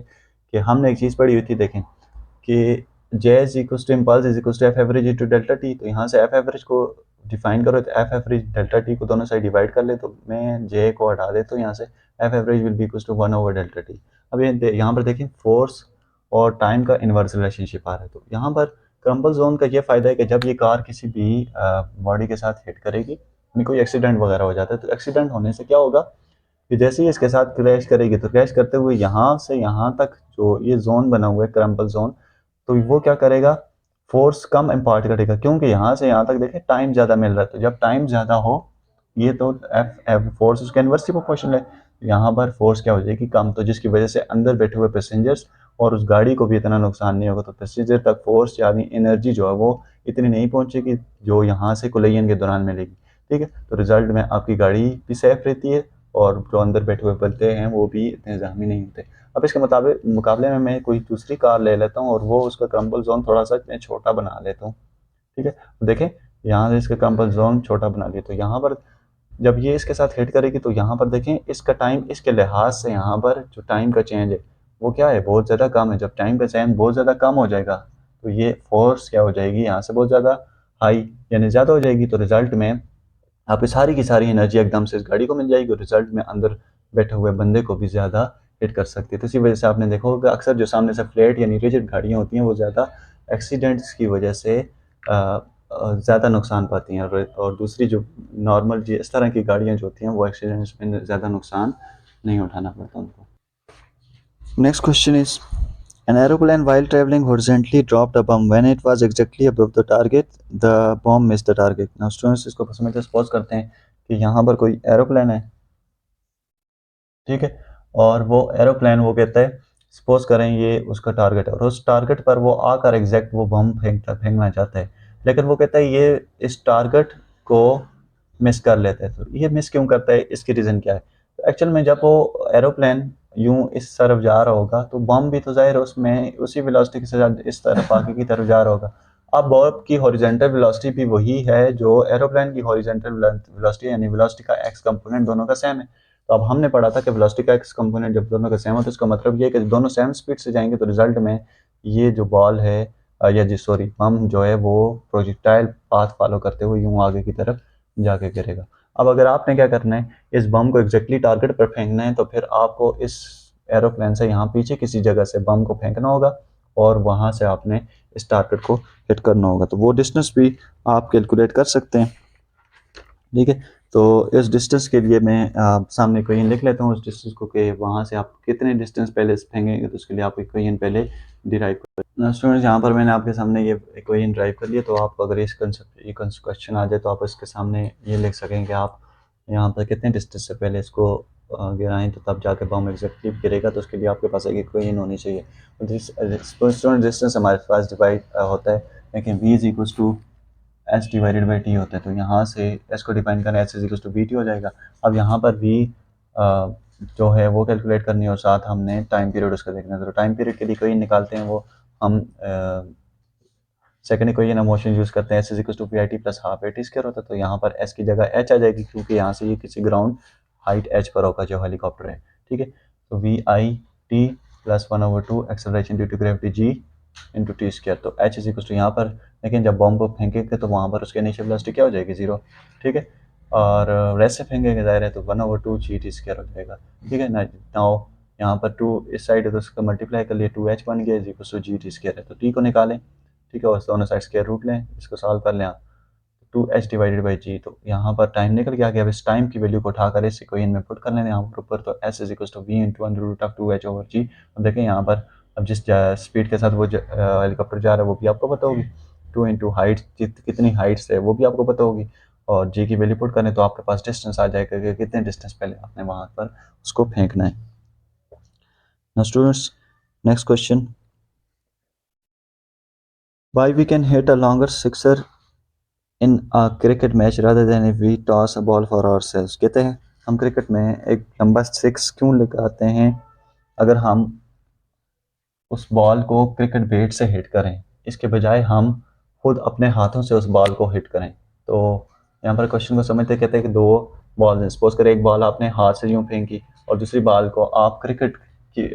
कि हमने एक चीज़ पढ़ी हुई थी, देखें कि J is equal to impulse is equal to F average to delta T. तो यहाँ से एफ एवरेज को डिफाइन करो तो एफ एवरेज डेल्टा टी को दोनों साइड डिवाइड कर ले, तो मैं जे को हटा देता हूँ यहाँ से, F average will be equal to 1/डेल्टा टी। अब ये यहाँ पर देखें फोर्स और टाइम का इन्वर्स रिलेशनशिप आ रहा है। तो यहाँ पर क्रम्बल जोन का ये फ़ायदा है कि जब ये कार किसी भी बॉडी के साथ हिट करेगी, कोई एक्सीडेंट वगैरह हो जाता है, तो एक्सीडेंट होने से क्या होगा कि जैसे ही इसके साथ क्रैश करेगी तो क्रैश करते हुए यहाँ से यहाँ तक जो ये जोन बना हुआ है क्रम्बल जोन, तो वो क्या करेगा, फोर्स कम इम्पार्ट करेगा, क्योंकि यहाँ से यहाँ तक देखें टाइम ज़्यादा मिल रहा है। तो जब टाइम ज़्यादा हो ये तो एफ एफ फोर्स उसके इन्वर्सली प्रोपोर्शनल है, यहाँ पर फोर्स क्या हो जाएगी कम, तो जिसकी वजह से अंदर बैठे हुए पैसेंजर्स और उस गाड़ी को भी इतना नुकसान नहीं होगा। तो पैसेंजर तक फोर्स यानी एनर्जी जो है वो इतनी नहीं पहुँचेगी जो यहाँ से कोलिजन के दौरान मिलेगी। ठीक है, तो रिजल्ट में आपकी गाड़ी भी सेफ रहती है और जो अंदर बैठे हुए बंदे हैं वो भी इतने जख्मी नहीं होते। अब इसके मुकाबले में मैं कोई दूसरी कार ले लेता हूँ और वो उसका क्रम्बल जोन थोड़ा सा मैं छोटा बना लेता हूँ। ठीक है, देखें यहाँ से इसका क्रम्बल जोन छोटा बना लिया, तो यहाँ पर जब ये इसके साथ हिट करेगी तो यहाँ पर देखें इसका टाइम इसके लिहाज से यहाँ पर जो टाइम का चेंज है वो क्या है, बहुत ज़्यादा कम है। जब टाइम का चेंज बहुत ज़्यादा कम हो जाएगा तो ये फोर्स क्या हो जाएगी, यहाँ से बहुत ज़्यादा हाई यानी ज़्यादा हो जाएगी। तो रिजल्ट में आपकी सारी की सारी एनर्जी एकदम से इस गाड़ी को मिल जाएगी और रिजल्ट में अंदर बैठे हुए बंदे को भी ज़्यादा हिट कर सकती है। तो इसी वजह से आपने देखा होगा अक्सर जो सामने से फ्लैट यानी रिजिड गाड़ियाँ होती हैं वो ज़्यादा एक्सीडेंट्स की वजह से ज़्यादा नुकसान पाती हैं, और दूसरी जो नॉर्मल जी इस तरह की गाड़ियाँ जो होती हैं वो एक्सीडेंट्स में ज़्यादा नुकसान नहीं उठाना पड़ता उनको। Next question is An aeroplane, while traveling horizontally, dropped a bomb. When it was exactly above the target, the bomb missed the target. Now, students इसको समझते सपोज करते हैं कि यहाँ पर कोई एरोप्लेन है, ठीक है, और वो एरोप्लेन वो कहता है सपोज करें ये उसका टारगेट है और उस टारगेट पर वो आकर एग्जैक्ट वो बम फेंकना चाहता है, लेकिन वो कहता है ये इस टारगेट को मिस कर लेता है। तो ये मिस क्यों करता है, इसकी रीज़न क्या है। तो एक्चुअल में जब वो एरोप्लेन यूं इस तरफ जा रहा होगा तो बम भी तो जाहिर है उसमें उसी वेलोसिटी के साथ इस तरफ आगे की तरफ जा रहा होगा। अब बॉब की हॉरिजॉन्टल वेलोसिटी भी वही है जो एरोप्लेन की हॉरिजॉन्टल वेलोसिटी, यानी वेलोसिटी का एक्स कंपोनेंट दोनों का सेम है। तो अब हमने पढ़ा था कि वेलोसिटी का एक्स कंपोनेंट जब दोनों का सेम हो तो इसका मतलब ये है कि दोनों सेम स्पीड से जाएंगे, तो रिजल्ट में ये जो बॉल है या जी सॉरी बम जो है वो प्रोजेक्टाइल पाथ फॉलो करते हुए यूं आगे की तरफ जाके गिरेगा। अब अगर आपने क्या करना है, इस बम को एग्जैक्टली टारगेट पर फेंकना है, तो फिर आपको इस एरोप्लेन से यहाँ पीछे किसी जगह से बम को फेंकना होगा और वहाँ से आपने इस टारगेट को हिट करना होगा। तो वो डिस्टेंस भी आप कैलकुलेट कर सकते हैं। ठीक है, तो इस डिस्टेंस के लिए मैं सामने इक्वेशन लिख लेता हूँ उस डिस्टेंस को कि वहाँ से आप कितने डिस्टेंस पहले फेंकेंगे, तो उसके लिए आप इक्वेशन पहले डिराइव कर। स्टूडेंट्स यहाँ पर मैंने आपके सामने ये इक्वेशन ड्राइव कर लिया, तो आप अगर इस कंसेप्ट ये क्वेश्चन आ जाए तो आप इसके सामने ये लिख सकें कि आप यहाँ पर कितने डिस्टेंस से पहले इसको गिराएं तो तब जाके बम एग्जैक्टली गिरेगा। तो उसके लिए आपके पास एक इक्वेशन होनी चाहिए। स्टूडेंट डिस्टेंस हमारे पास डिवाइड होता है, लेकिन v is equal to H divided by T होता है। तो यहाँ से एस को डिफाइन करना H is equal to V T हो जाएगा। अब यहाँ पर v जो है वो कैलकुलेट करनी है और साथ हमने टाइम पीरियड उसका देखना है। तो टाइम पीरियड के लिए कोई निकालते हैं, वो हम सेकंड इक्वेशन मोशन यूज़ करते हैं, S is equal to V I T plus half A T square होता है। तो यहाँ पर एस की जगह एच आ जाएगी, क्योंकि यहाँ से ये किसी ग्राउंड हाइट एच पर होगा जो हेलीकॉप्टर है, ठीक है। तो V I T plus 1/2 acceleration due to gravity G into T square. तो एच इज इक्वल टू यहाँ पर, लेकिन जब बॉम्ब को फेंकेंगे तो वहाँ पर उसके इनिशियल वेलोसिटी क्या हो जाएगी, 0, ठीक है। और रेस्ट से फेंकेंगे जाहिर है तो 1/2 जी टी स्क्वायर हो जाएगा, ठीक है ना। नाउ यहाँ पर 2 इस साइड है तो उसका मल्टीप्लाई कर लिए, 2h बन गया is equal to G T square है। तो टी को निकालें, ठीक है, और दोनों साइड स्क्वायर रूट लें, इसको सॉल्व कर लें, 2h डिवाइडेड बाई जी। तो यहाँ पर टाइम निकल गया, अब इस टाइम की वैल्यू को उठाकर इस इक्वेशन में पुट कर लें यहाँ पर ऊपर। तो S is equal to V into under root of 2h over G. अब देखें यहाँ पर, अब जिस स्पीड के साथ वो हेलीकॉप्टर जा रहा है वो भी आपको पता होगी, 2 इंटू हाइट, कितनी हाइट से वो भी आपको पता होगी, और जी की वैल्यू पुट करें तो आपके पास डिस्टेंस आ जाएगा कि कितने डिस्टेंस पहले आपने वहाँ पर उसको फेंकना है। Now students, next question, why we can hit a longer sixer in a cricket match rather than if we toss a ball for ourselves। कहते हैं हम क्रिकेट में एक लंबा सिक्स क्यों लगाते हैं अगर हम उस बॉल को क्रिकेट बैट से हिट करें, इसके बजाय हम खुद अपने हाथों से उस बॉल को हिट करें। तो यहाँ पर क्वेश्चन को समझते, कहते हैं कि दो बॉल हैं, सपोज करें एक बॉल आपने हाथ से यूँ फेंकी और दूसरी बॉल को आप क्रिकेट की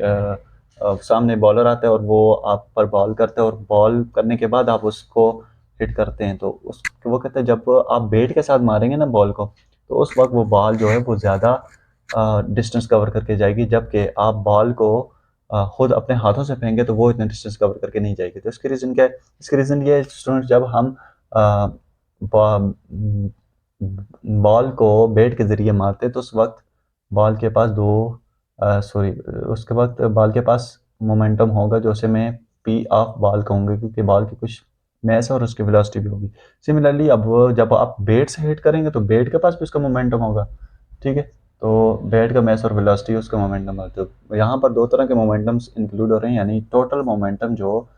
सामने बॉलर आता है और वो आप पर बॉल करते हैं और बॉल करने के बाद आप उसको हिट करते हैं। तो उस वो कहते हैं जब आप बैट के साथ मारेंगे ना बॉल को, तो उस वक्त वो बॉल जो है वो ज़्यादा डिस्टेंस कवर करके जाएगी, जबकि आप बॉल को खुद अपने हाथों से फेंके तो वो इतना डिस्टेंस कवर करके नहीं जाएगी। तो इसकी रीज़न क्या है, इसकी रीज़न ये है स्टूडेंट, जब हम बॉल को बैट के ज़रिए मारते तो उस वक्त बॉल के पास उसके वक्त बॉल के पास मोमेंटम होगा जो उसे मैं पी ऑफ बॉल कहूँगा, क्योंकि बॉल की कुछ मैस और उसकी वेलोसिटी भी होगी। सिमिलरली अब जब आप बैट से हिट करेंगे तो बैट के पास भी उसका मोमेंटम होगा, ठीक है। तो बैट का मैस और वेलोसिटी उसका मोमेंटम है। तो यहाँ पर दो तरह के मोमेंटम्स इंक्लूड हो रहे हैं, यानी टोटल मोमेंटम जो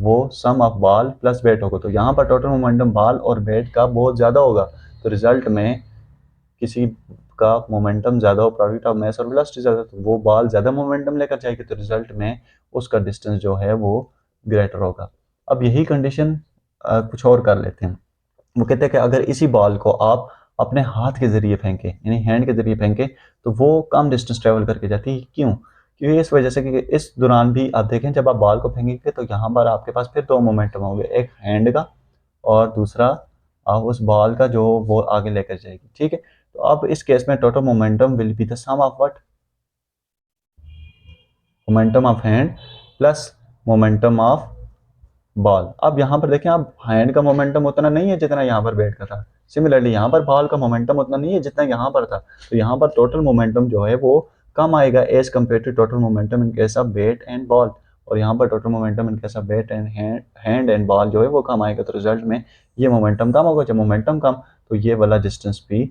वो सम ऑफ बॉल प्लस बैट होगा। तो यहाँ पर टोटल मोमेंटम बॉल और बैट का बहुत ज़्यादा होगा, तो रिजल्ट में किसी का मोमेंटम ज़्यादा हो, प्रोडक्ट ऑफ मैस और वेलोसिटी ज़्यादा, तो वो बॉल ज़्यादा मोमेंटम लेकर जाएगी, तो रिजल्ट में उसका डिस्टेंस जो है वो ग्रेटर होगा। अब यही कंडीशन कुछ और कर लेते हैं। वो कहते हैं कि अगर इसी बॉल को आप अपने हाथ के ज़रिए फेंके, यानी हैंड के ज़रिए फेंके, तो वो कम डिस्टेंस ट्रेवल करके जाती है। क्यों? क्योंकि इस वजह से कि इस दौरान भी आप देखें जब आप बॉल को फेंकेंगे तो यहाँ पर आपके पास फिर दो मोमेंटम होंगे, एक हैंड का और दूसरा उस बॉल का जो वो आगे लेकर जाएगी, ठीक है। तो अब इस केस में total momentum will be the sum of what, momentum of hand plus momentum of ball. अब यहाँ पर देखें, आप हैंड का मोमेंटम उतना नहीं है जितना यहाँ पर बैट का था, सिमिलरली यहाँ पर बॉल का मोमेंटम उतना नहीं है जितना यहाँ पर था, तो यहाँ पर टोटल मोमेंटम जो है वो कम आएगा as compare to total momentum in case of bat and ball, और यहाँ पर total momentum in case of bat and hand and ball जो है वो कम आएगा। तो रिजल्ट में ये मोमेंटम कम होगा, जब मोमेंटम कम तो ये वाला डिस्टेंस भी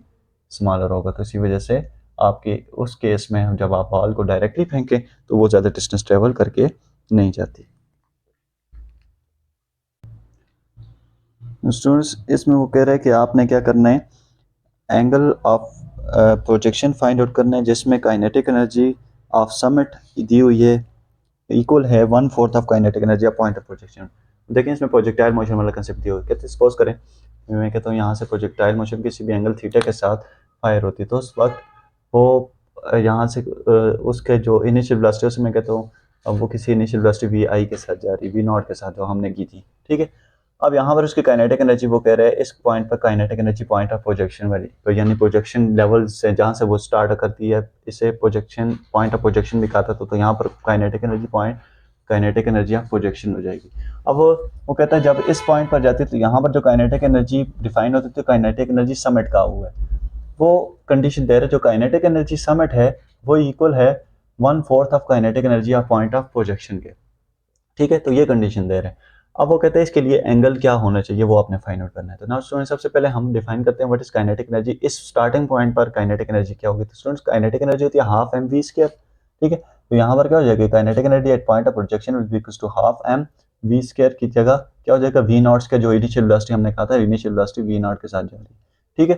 स्मॉलर होगा। तो इसी वजह से आपके उस केस में हम जब आप बॉल को डायरेक्टली फेंकें तो वो ज़्यादा डिस्टेंस ट्रेवल करके नहीं जाती। स्टूडेंट्स, इसमें वो कह रहा है कि आपने क्या करना है, angle of projection find out करना है जिसमें काइनेटिक एनर्जी ऑफ समिट दी हुई है इक्वल है 1/4 of kinetic energy of point of projection. देखिए इसमें प्रोजेक्टाइल मोशन वाला कंसेप्ट दिया हुआ है। कहते सपोज करें मैं कहता हूँ यहाँ से प्रोजेक्टाइल मोशन किसी भी एंगल थीटा के साथ फायर होती है, तो उस वक्त वो यहाँ से उसके जो इनिशियल वेलोसिटी उसे मैं कहता हूँ, अब वो किसी इनिशियल वेलोसिटी वी आई के साथ जा रही, वी नॉट के साथ जो हमने की थी, ठीक है। अब यहाँ पर उसकी काइनेटिक एनर्जी वो कह रहे हैं इस पॉइंट पर kinetic energy point of projection वाली, तो यानी प्रोजेक्शन लेवल से जहाँ से वो स्टार्ट करती है इसे प्रोजेक्शन पॉइंट ऑफ प्रोजेक्शन भी कहा था। तो यहाँ पर kinetic energy point kinetic energy of projection हो जाएगी। अब वो कहता है जब इस पॉइंट पर जाती है तो यहाँ पर जो काइनेटिक एनर्जी डिफाइन होती है, काइनेटिक एनर्जी समिट का हुआ है, वो कंडीशन दे रहे जो काइनेटिक एनर्जी समिट है वो इक्वल है 1/4 of kinetic energy of point of projection के, ठीक है। तो ये कंडीशन दे रहे हैं। अब वो कहते हैं इसके लिए एंगल क्या होना चाहिए वो आपने फाइंड आउट करना है। तो नाउ स्टूडेंट सबसे पहले हम डिफाइन करते हैं व्हाट इज काइनेटिक एनर्जी। इस स्टार्टिंग पॉइंट पर काइनेटिक एनर्जी क्या होगी, तो स्टूडेंट्स काइनेटिक एनर्जी होती है हाफ एम वी स्क्वायर, ठीक है। तो यहाँ पर क्या हो जाएगा, kinetic energy at point of projection will be equal to half M V square की जगह क्या हो जाएगा वी नॉट का जो इनिशियल वेलोसिटी हमने कहा था, इनिशियल वेलोसिटी वी नॉट के साथ जा रही है, ठीक है।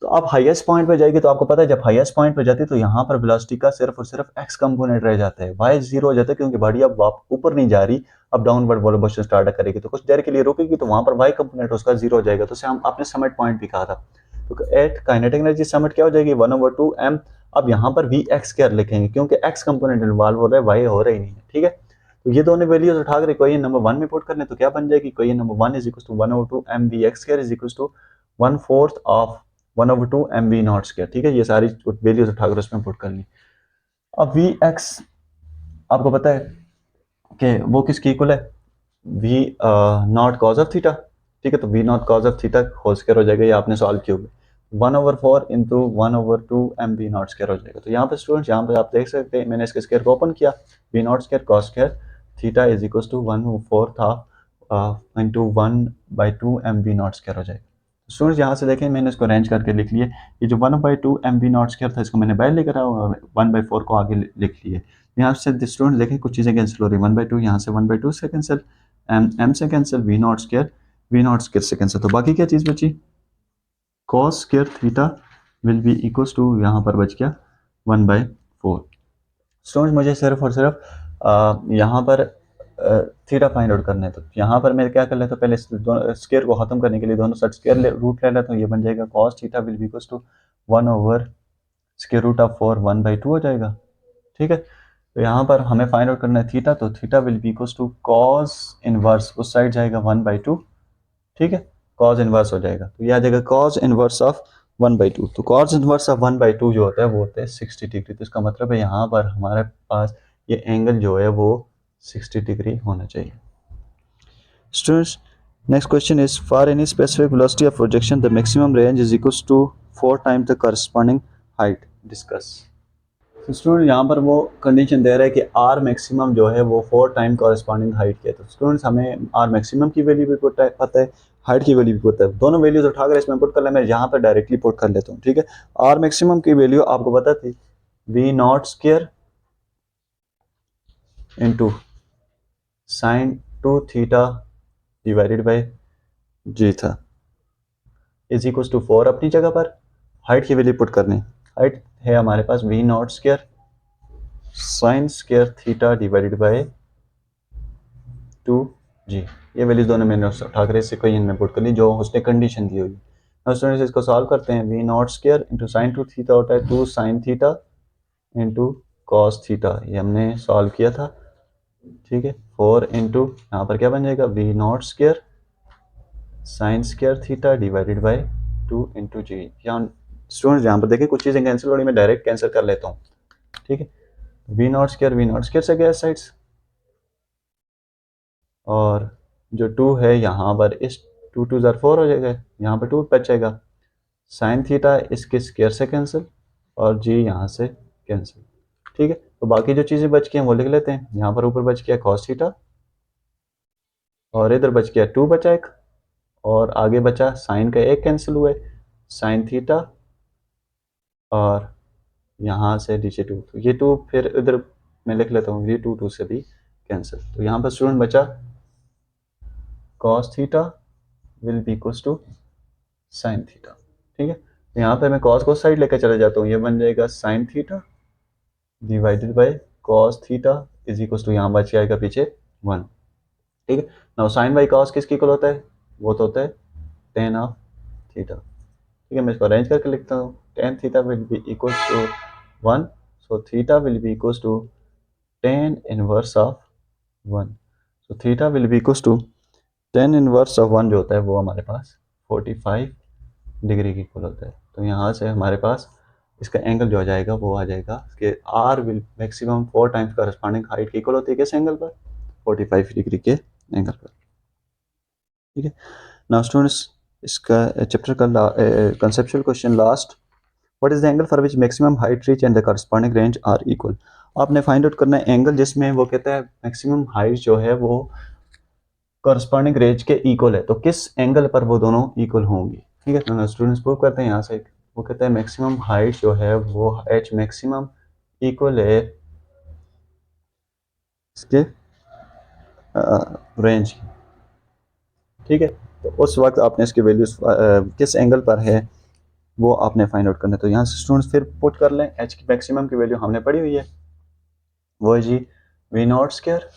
तो आप हाईएस्ट पॉइंट पे जाएगी तो आपको पता है जब हाईएस्ट पॉइंट पे जाती है तो यहाँ पर वेलोसिटी का सिर्फ और सिर्फ एक्स कंपोनेंट रह जाता है, वाई जीरो हो जाता है क्योंकि बॉडी अब ऊपर नहीं जा रही, अब डाउनवर्ड मोशन स्टार्ट करेगी तो कुछ देर के लिए रुकेगी तो वहां पर वाई कंपोनेंट उसका जीरो हो जाएगा। तो हम आपने समिट पॉइंट भी कहा था, तो एट काइनेटिक एनर्जी समिट क्या हो जाएगी 1/2m। अब यहाँ पर वी एक्स स्क्वायर लिखेंगे क्योंकि एक्स कंपोनेंट इन्वॉल्व हो रहा है, वाई हो रहा ही नहीं है, ठीक है। तो ये दोनों वैल्यूज उठा कर इक्वेशन नंबर 1 में पुट करने तो क्या बन जाएगी, equation number 1 is equal to 1/2m V X square is equal to 1/4 of 1/2m V not square, ठीक है। ये सारी वैल्यूज उठाकर उसमें पुट कर ली। अब वी एक्स आपको पता है कि वो किसकी इक्वल है, V nought cos of theta, ठीक है। तो V nought cos of theta whole square हो जाएगा, ये आपने सॉल्व किया होगा 1/4 into 1/2m V not square हो जाएगा। तो यहाँ पे स्टूडेंट्स यहाँ पे आप देख सकते हैं मैंने इसके स्क्वायर को ओपन किया, V not square cos square theta is equal to 1/4 था into 1/2m V not square हो जाएगा। स्टूडेंट्स यहाँ से देखें मैंने इसको अरेंज करके लिख लिया, ये जो 1/2m वी नॉट स्क्वायर था इसको मैंने बाहर लेकर आया और 1/4 को आगे लिख लिया। यहाँ से स्टूडेंट देखें कुछ चीज़ें कैंसिल हो रही है, 1/2 यहाँ से 1/2 से कैंसिल, एम से कैंसिल, वी नॉट स्क्वायर से कैंसिल, तो बाकी क्या चीज़ बची, cos square theta will be equals to यहाँ पर बच गया 1/4। स्टूडेंट मुझे सिर्फ और सिर्फ यहाँ पर थीटा फाइंड आउट करना है, तो यहाँ पर मैं क्या कर लेता हूँ, पहले स्क्वायर को खत्म करने के लिए दोनों साइड स्क्वायर रूट ले लेता हूँ, ये बन जाएगा cos theta will be equals to 1/√4 1/2 हो जाएगा, ठीक है। तो यहाँ पर हमें फाइंड आउट करना है थीटा, तो theta will be equals to cos inverse उस साइड जाएगा 1/2, ठीक है, कॉस इनवर्स हो जाएगा, तो ये आ जाएगा कॉस इनवर्स ऑफ 1/2। तो कॉस इनवर्स ऑफ 1/2 जो होता है वो होता है 60 डिग्री, तो इसका मतलब है यहाँ पर हमारे पास ये एंगल जो है वो 60 डिग्री होना चाहिए। Students next question is for any specific velocity of projection the maximum range is equals to 4 times the corresponding height, discuss. तो स्टूडेंट यहाँ पर वो कंडीशन दे रहा है कि आर मैक्सिमम जो है वो 4 टाइम कॉरेस्पॉन्डिंग हाइट की है। तो स्टूडेंट्स हमें आर मैक्सिमम की वैल्यू भी पता है, हाइट की वैल्यू भी पता है, दोनों वैल्यूज उठाकर इसमें पुट कर ले, मैं यहाँ पर डायरेक्टली पुट कर लेता हूँ, ठीक है। आर मैक्सिमम की वैल्यू आपको पता थी V not square into sine 2 theta divided by G था इज इक्वल टू 4। अपनी जगह पर हाइट की वैल्यू पुट करनी, हाइट है हमारे पास V not square sine square theta divided by 2g, ये वैल्यूज दोनों मैंने उठाकर इस इक्वेशन में पुट कर ली जो उसने कंडीशन दी हुई। अब स्टूडेंट्स इसको सॉल्व करते हैं, V not square into sine 2 theta होता है 2 sine theta into cos theta, ये हमने सॉल्व किया था, ठीक है। 4 इंटू यहाँ पर क्या बन जाएगा V not square sine square theta divided by 2 into G. यहाँ स्टूडेंट्स यहाँ पर देखिए कुछ चीज़ें कैंसिल हो रही, मैं डायरेक्ट कैंसिल कर लेता हूँ, ठीक है। वी नॉट स्क्वायर से गया साइड्स, और जो 2 है यहाँ पर इस 2 2 ज़र 4 हो जाएगा, यहाँ पर 2 बचेगा, साइन थीटा इसके स्क्वायर से कैंसिल और जी यहाँ से कैंसिल, ठीक है। तो बाकी जो चीज़ें बच गई हैं वो लिख लेते हैं, यहाँ पर ऊपर बच गया कॉस थीटा और इधर बच गया 2 बचा एक, और आगे बचा साइन का एक कैंसिल हुआ साइन थीटा और यहाँ से नीचे 2, तो ये 2 फिर इधर मैं लिख लेता हूँ, ये 2 2 से भी कैंसिल, तो यहाँ पर स्टूडेंट बचा cos theta will be equals to sine theta, ठीक है। तो यहाँ पे मैं कॉस को साइड लेकर चले जाता हूँ, ये बन जाएगा sine theta divided by cos theta is equals to यहाँ बच जाएगा पीछे 1, ठीक है। नाउ साइन बाई कॉस किसकी इक्वल होता है, वो तो होता है टेन ऑफ थीटा, ठीक है। मैं इसको अरेंज करके लिखता हूँ, tan theta will be equals to 1, so theta will be equals to tan inverse of 1, so theta will be equals to tan inverse of 1 जो होता है वो हमारे पास 45 डिग्री की इक्वल होता है। तो यहाँ से हमारे पास इसका एंगल जो आ जाएगा वो आ जाएगा कि R will maximum 4 times corresponding height की इक्वल होती है किस एंगल पर, 45 डिग्री के एंगल पर, ठीक है। नाउ स्टूडेंट्स इसका चैप्टर का conceptual question last, what is the angle for which maximum height reach and the corresponding range are equal. आपने फाइंड आउट करना है एंगल जिसमें वो कहता है मैक्सिमम हाइट जो है वो करस्पॉन्डिंग रेंज के इक्वल है, तो किस एंगल पर वो दोनों इक्वल होंगी, ठीक है। तो स्टूडेंट्स प्रूव करते हैं यहाँ से, वो कहता है मैक्सिमम हाइट जो है वो एच मैक्सिमम इक्वल है इसके रेंज की, ठीक है। तो उस वक्त आपने इसकी वैल्यूज किस एंगल पर है वो आपने फाइंड आउट करना है। तो यहाँ से स्टूडेंट्स फिर पुट कर लें, एच की मैक्सिमम की वैल्यू हमने पढ़ी हुई है, वो है जी V not square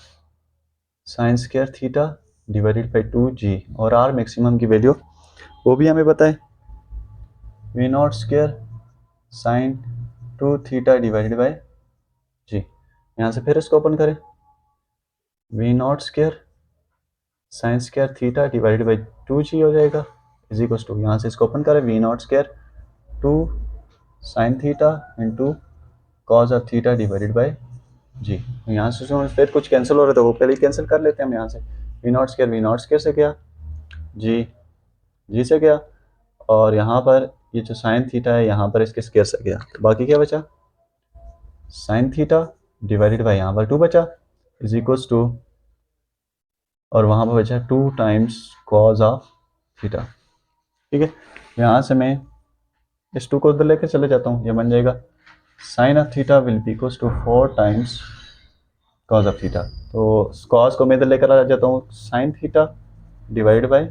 sine square theta divided by 2g, और आर मैक्सिमम की वैल्यू वो भी हमें पता है, V not square sine 2 theta divided by G. यहाँ से फिर इसको ओपन करें, V not square sine square theta divided by 2g हो जाएगा, इज इक्वल टू, यहाँ से इसको ओपन करें, V not square 2 sine theta into cos of theta divided by G. यहाँ से जो फिर कुछ कैंसिल हो रहा था वो पहले ही कैंसिल कर लेते हैं हम। यहाँ से वी नॉट स्क्वायर से गया जी, जी से गया, और यहाँ पर ये जो साइन थीटा है यहाँ पर इसके स्क्वायर से गया, तो बाकी क्या बचा, साइन थीटा डिवाइडेड बाई यहाँ पर 2 बचा, इज इक्वल्स टू, और वहाँ पर बचा 2 टाइम्स कॉज ऑफ थीटा। ठीक है, यहाँ से मैं इस 2 को उधर लेकर चले जाता हूँ, ये बन जाएगा sine of theta will be equals to 4 times cos of theta. तो कॉज को मैं इधर लेकर आ जाता हूँ, sine theta divide by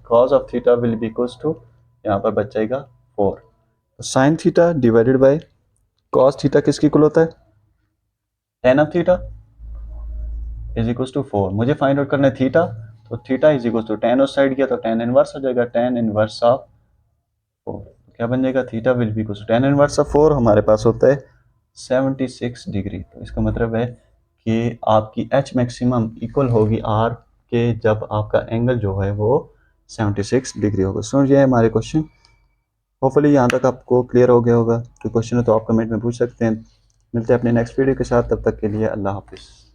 cos of theta will be equals to, यहाँ पर बच जाएगा 4। तो sine theta divided by cos theta किसकी इक्वल होता है, tan of theta is equals to 4। मुझे फाइंड आउट करना है थीटा, तो theta is equals to ten उस साइड गया तो टेन इनवर्स हो जाएगा, टेन इनवर्स ऑफ 4, क्या बन जाएगा, theta will be equals to tan inverse of 4 हमारे पास होता है 76 डिग्री। तो इसका मतलब है कि आपकी एच मैक्सिमम इक्वल होगी आर के जब आपका एंगल जो है वो 76 डिग्री होगा। सो ये है हमारे क्वेश्चन, होपफुली यहाँ तक आपको क्लियर हो गया होगा। कोई क्वेश्चन है तो आप कमेंट में पूछ सकते हैं। मिलते हैं अपने नेक्स्ट वीडियो के साथ, तब तक के लिए अल्लाह हाफिज़।